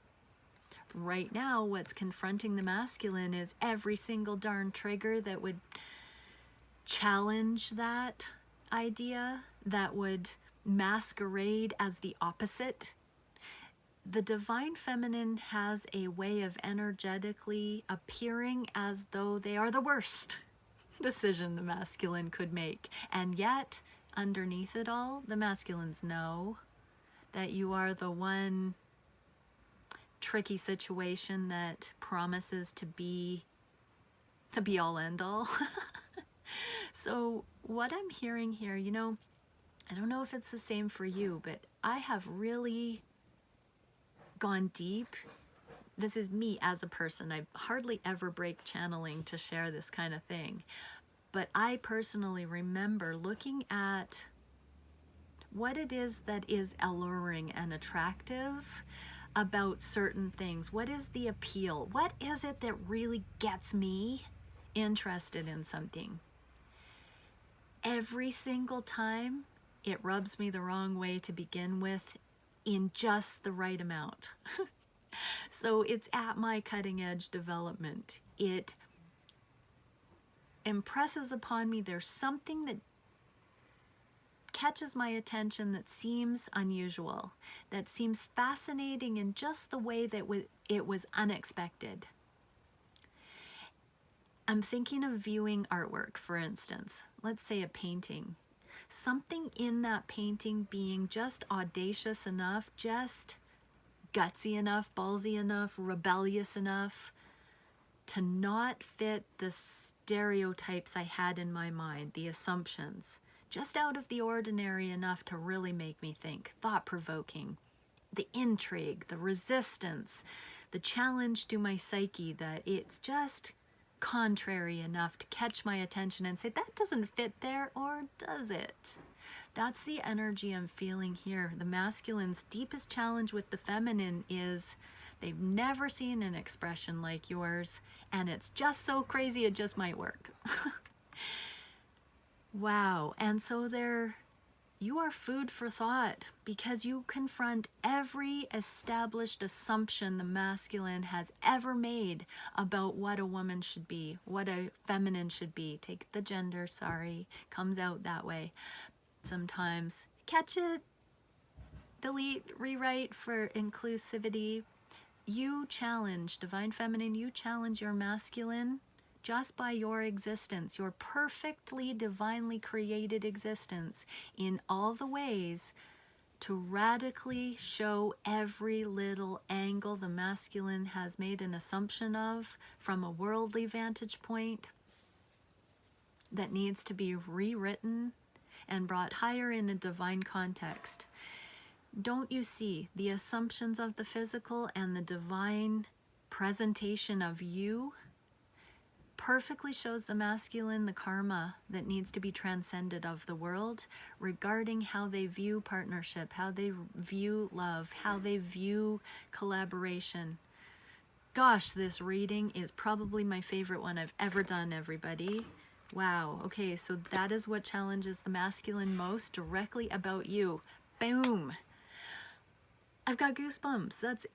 Right now, what's confronting the masculine is every single darn trigger that would challenge that idea, that would masquerade as the opposite. The divine feminine has a way of energetically appearing as though they are the worst decision the masculine could make. And yet, underneath it all, the masculines know that you are the one tricky situation that promises to be the be-all end-all. So what I'm hearing here, you know, I don't know if it's the same for you, but I have really gone deep. This is me as a person. I hardly ever break channeling to share this kind of thing. But I personally remember looking at what it is that is alluring and attractive about certain things. What is the appeal? What is it that really gets me interested in something? Every single time, it rubs me the wrong way to begin with in just the right amount. So it's at my cutting edge development. It impresses upon me there's something that catches my attention that seems unusual, that seems fascinating in just the way that it was unexpected. I'm thinking of viewing artwork, for instance, let's say a painting. Something in that painting being just audacious enough, just gutsy enough, ballsy enough, rebellious enough to not fit the stereotypes I had in my mind, the assumptions. Just out of the ordinary enough to really make me think, thought-provoking. The intrigue, the resistance, the challenge to my psyche that it's just contrary enough to catch my attention and say, that doesn't fit there, or does it? That's the energy I'm feeling here. The masculine's deepest challenge with the feminine is they've never seen an expression like yours, and it's just so crazy it just might work. Wow. And so you are food for thought, because you confront every established assumption the masculine has ever made about what a woman should be, what a feminine should be. Take the gender, sorry, comes out that way. Sometimes catch it, delete, rewrite for inclusivity. You challenge, divine feminine, you challenge your masculine just by your existence, your perfectly divinely created existence in all the ways, to radically show every little angle the masculine has made an assumption of from a worldly vantage point that needs to be rewritten and brought higher in a divine context. Don't you see the assumptions of the physical and the divine presentation of you perfectly shows the masculine the karma that needs to be transcended of the world regarding how they view partnership, how they view love, how they view collaboration. Gosh, this reading is probably my favorite one I've ever done, everybody. Wow. Okay, so that is what challenges the masculine most directly about you. Boom. I've got goosebumps. That's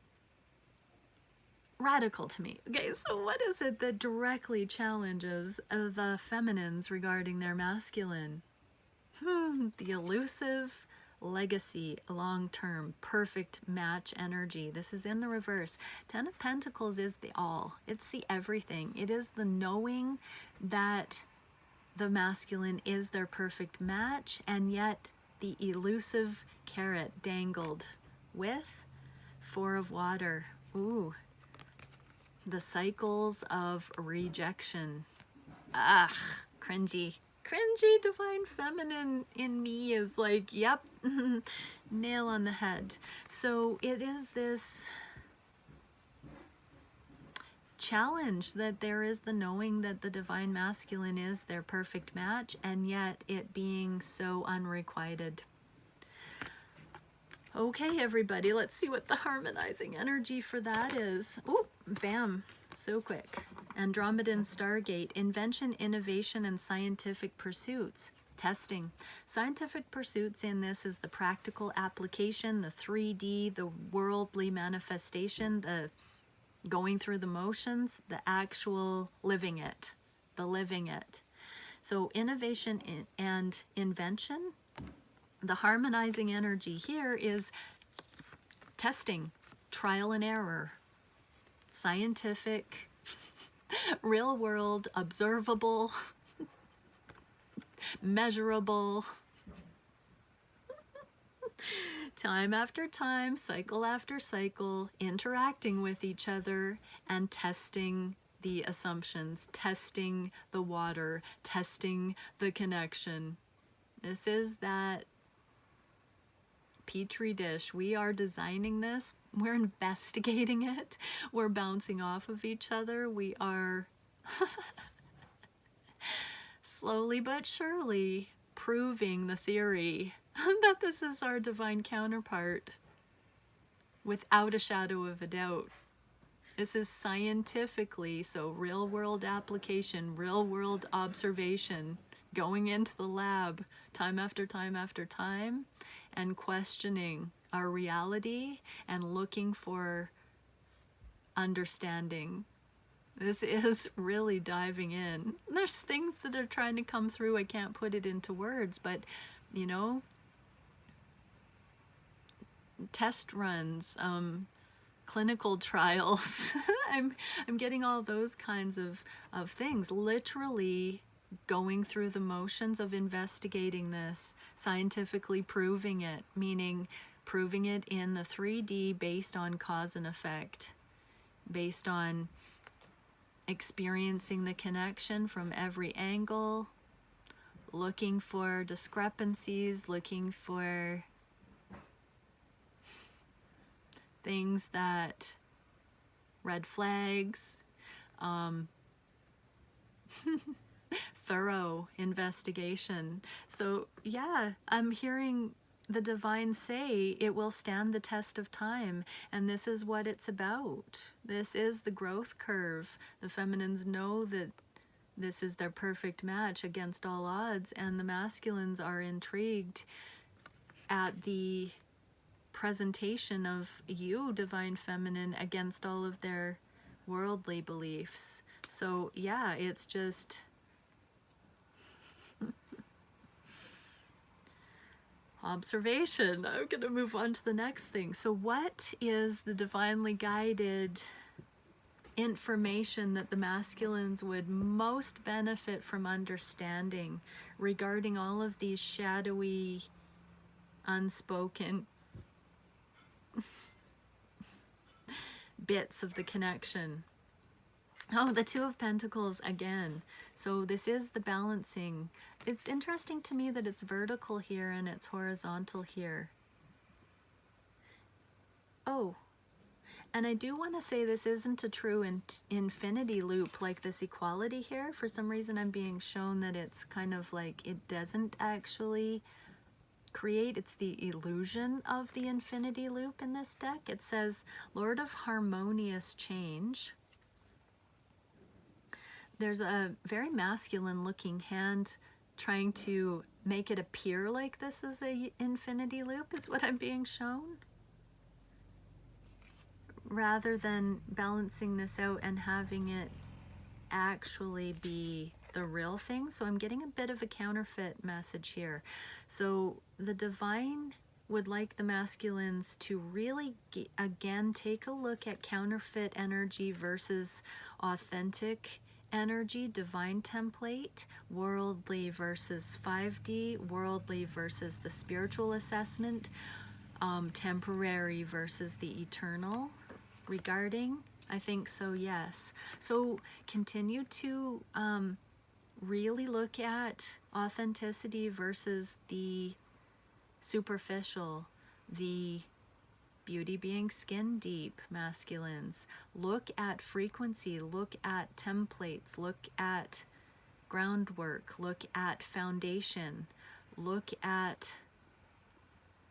radical to me. Okay, so what is it that directly challenges the feminines regarding their masculine? The elusive legacy, long-term, perfect match energy. This is in the reverse. Ten of Pentacles is the all. It's the everything. It is the knowing that the masculine is their perfect match, and yet the elusive carrot dangled with Four of Water. Ooh. The cycles of rejection. Cringy. Cringy divine feminine in me is like, yep, nail on the head. So it is this challenge that there is the knowing that the divine masculine is their perfect match, and yet it being so unrequited. Okay, everybody, let's see what the harmonizing energy for that is. Ooh, bam, so quick. Andromedan Stargate, invention, innovation, and scientific pursuits. Testing. Scientific pursuits in this is the practical application, the 3D, the worldly manifestation, the going through the motions, the actual living it, the living it. So innovation and invention. The harmonizing energy here is testing, trial and error, scientific, real world, observable, measurable, time after time, cycle after cycle, interacting with each other and testing the assumptions, testing the water, testing the connection. This is that petri dish. We are designing this, we're investigating it, we're bouncing off of each other, we are slowly but surely proving the theory that this is our divine counterpart without a shadow of a doubt. This is scientifically, so real world application, real world observation, going into the lab time after time after time and questioning our reality and looking for understanding. This is really diving in. There's things that are trying to come through. I can't put it into words, but you know, test runs, clinical trials. I'm getting all those kinds of things, literally going through the motions of investigating this, scientifically proving it, meaning proving it in the 3D based on cause and effect, based on experiencing the connection from every angle, looking for discrepancies, looking for things that, red flags, thorough investigation. So yeah, I'm hearing the divine say it will stand the test of time, and this is what it's about. This is the growth curve. The feminines know that this is their perfect match against all odds, and the masculines are intrigued at the presentation of you, divine feminine, against all of their worldly beliefs. So yeah, it's just observation. I'm going to move on to the next thing. So what is the divinely guided information that the masculines would most benefit from understanding regarding all of these shadowy, unspoken bits of the connection? Oh, the Two of Pentacles again. So this is the balancing. It's interesting to me that it's vertical here and it's horizontal here. Oh, and I do want to say this isn't a true infinity loop like this equality here. For some reason I'm being shown that it's kind of like it doesn't actually create, it's the illusion of the infinity loop in this deck. It says Lord of Harmonious Change. There's a very masculine looking hand trying to make it appear like this is a infinity loop, is what I'm being shown, rather than balancing this out and having it actually be the real thing. So I'm getting a bit of a counterfeit message here. So the divine would like the masculines to really again take a look at counterfeit energy versus authentic energy, divine template, worldly versus 5D, worldly versus the spiritual assessment, temporary versus the eternal regarding. I think so, yes. So continue to really look at authenticity versus the superficial, the beauty being skin deep, masculines. Look at frequency, look at templates, look at groundwork, look at foundation, look at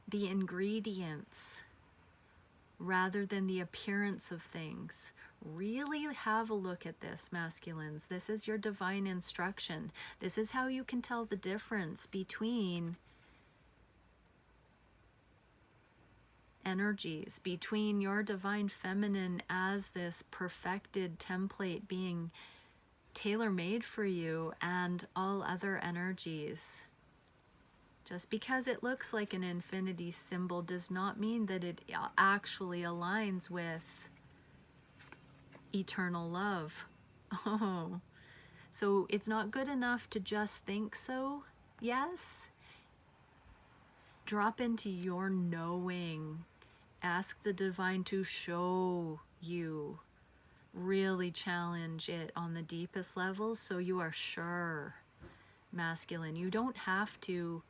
the ingredients rather than the appearance of things. Really have a look at this, masculines. This is your divine instruction. This is how you can tell the difference between energies, between your divine feminine as this perfected template being tailor-made for you and all other energies. Just because it looks like an infinity symbol does not mean that it actually aligns with eternal love. Oh, so it's not good enough to just think so. Yes, drop into your knowing. Ask the divine to show you. Really challenge it on the deepest levels so you are sure, masculine. You don't have to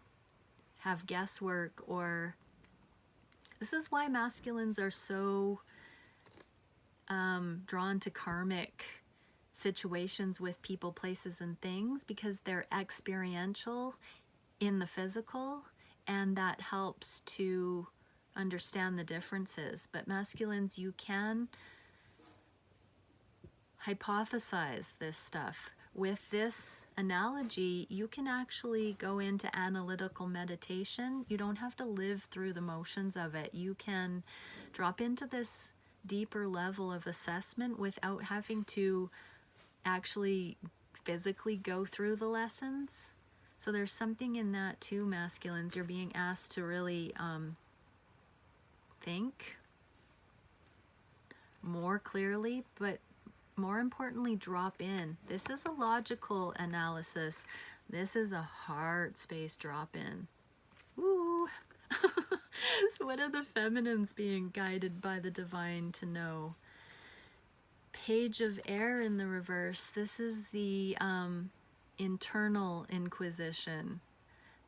have guesswork or... This is why masculines are so drawn to karmic situations with people, places, and things, because they're experiential in the physical, and that helps to understand the differences. But masculines, you can hypothesize this stuff. With this analogy, you can actually go into analytical meditation. You don't have to live through the motions of it. You can drop into this deeper level of assessment without having to actually physically go through the lessons. So there's something in that too, masculines. You're being asked to really think. more clearly, but more importantly, drop in. This is a logical analysis. This is a heart space drop in. Ooh. So what are the feminines being guided by the divine to know? Page of Air in the reverse. This is the internal inquisition.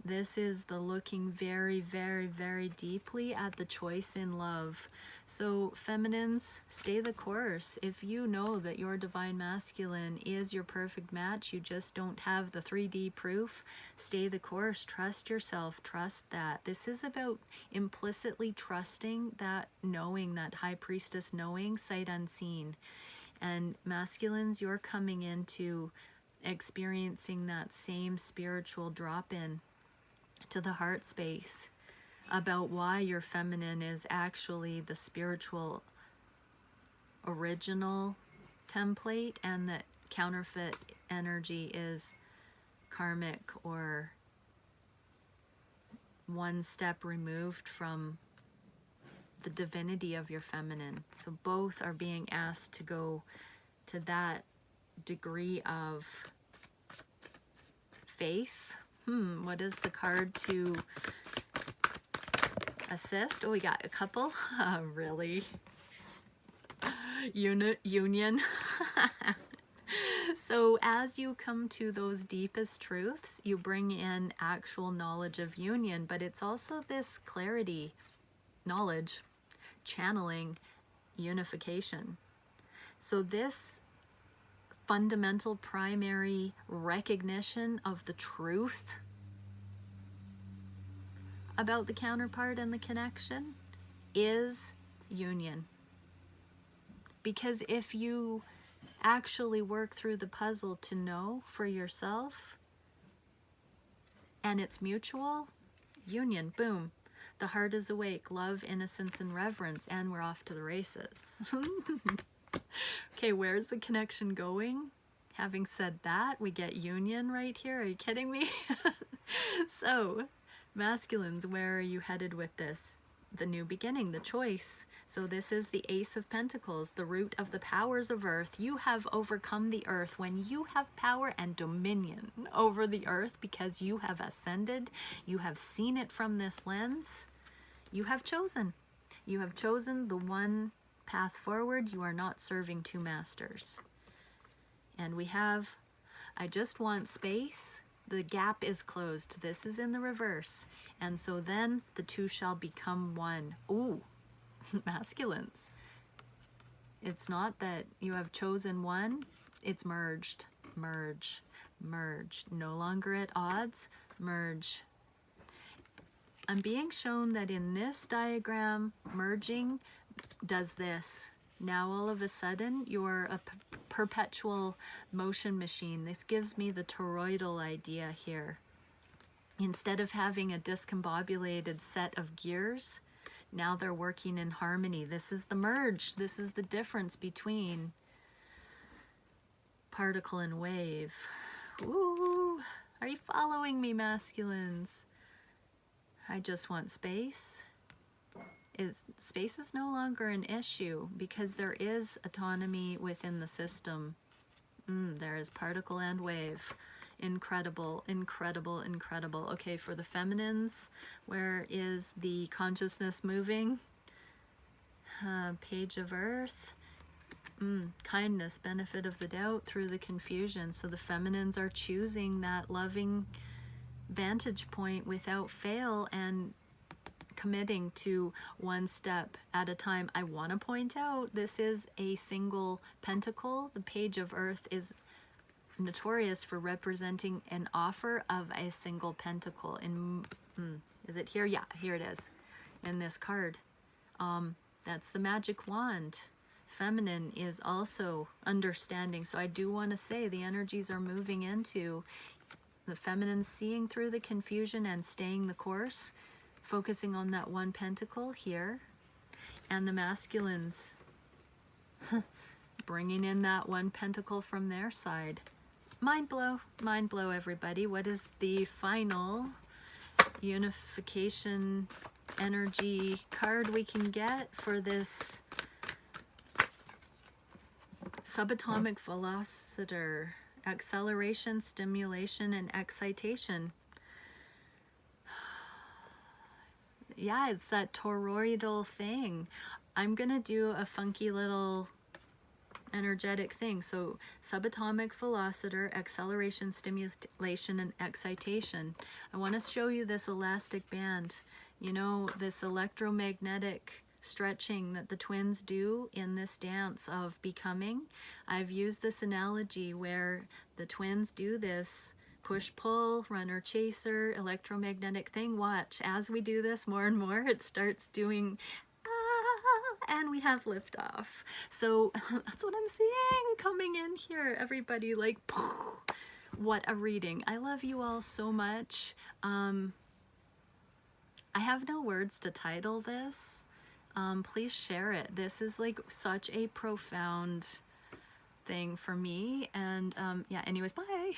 This is the looking very, very, very deeply at the choice in love. So feminines, stay the course. If you know that your divine masculine is your perfect match, you just don't have the 3D proof, stay the course. Trust yourself. Trust that. This is about implicitly trusting that knowing, that high priestess knowing, sight unseen. And masculines, you're coming into experiencing that same spiritual drop-in to the heart space about why your feminine is actually the spiritual original template, and that counterfeit energy is karmic or one step removed from the divinity of your feminine. So both are being asked to go to that degree of faith. What is the card to assist? Oh, we got a couple. Really? Union. So as you come to those deepest truths, you bring in actual knowledge of union, but it's also this clarity, knowledge, channeling, unification. So this fundamental primary recognition of the truth about the counterpart and the connection is union. Because if you actually work through the puzzle to know for yourself and it's mutual, union, boom. The heart is awake, love, innocence, and reverence, and we're off to the races. Okay, where's the connection going? Having said that, we get union right here. Are you kidding me? So, masculines, where are you headed with this? The new beginning, the choice. So this is the Ace of Pentacles, the root of the powers of earth. You have overcome the earth when you have power and dominion over the earth because you have ascended. You have seen it from this lens. You have chosen. You have chosen the one path forward. You are not serving two masters. And we have, I just want space. The gap is closed. This is in the reverse. And so then the two shall become one. Ooh, masculines. It's not that you have chosen one. It's merged. Merge. Merge. No longer at odds. Merge. I'm being shown that in this diagram, merging does this. Now all of a sudden, you're a perpetual motion machine. This gives me the toroidal idea here. Instead of having a discombobulated set of gears, now they're working in harmony. This is the merge. This is the difference between particle and wave. Ooh, are you following me, masculines? I just want space. Space is no longer an issue because there is autonomy within the system. There is particle and wave. Incredible, incredible, incredible. Okay, for the feminines, where is the consciousness moving? Page of Earth. Kindness, benefit of the doubt through the confusion. So the feminines are choosing that loving vantage point without fail and committing to one step at a time. I want to point out this is a single pentacle. The Page of Earth is notorious for representing an offer of a single pentacle. Is it here? Yeah, here it is in this card. That's the magic wand. Feminine is also understanding. So I do want to say the energies are moving into the feminine seeing through the confusion and staying the course, focusing on that one pentacle here, and the masculines bringing in that one pentacle from their side. Mind blow, everybody. What is the final unification energy card we can get for this subatomic velociter, acceleration, stimulation, and excitation. Yeah, it's that toroidal thing. I'm gonna do a funky little energetic thing. So subatomic velociter, acceleration, stimulation, and excitation. I want to show you this elastic band. You know, this electromagnetic stretching that the twins do in this dance of becoming. I've used this analogy where the twins do this push-pull, runner-chaser, electromagnetic thing. Watch, as we do this more and more, it starts doing and we have liftoff. So that's what I'm seeing coming in here. Everybody, like, what a reading. I love you all so much. I have no words to title this. Please share it. This is like such a profound thing for me. And yeah, anyways, bye.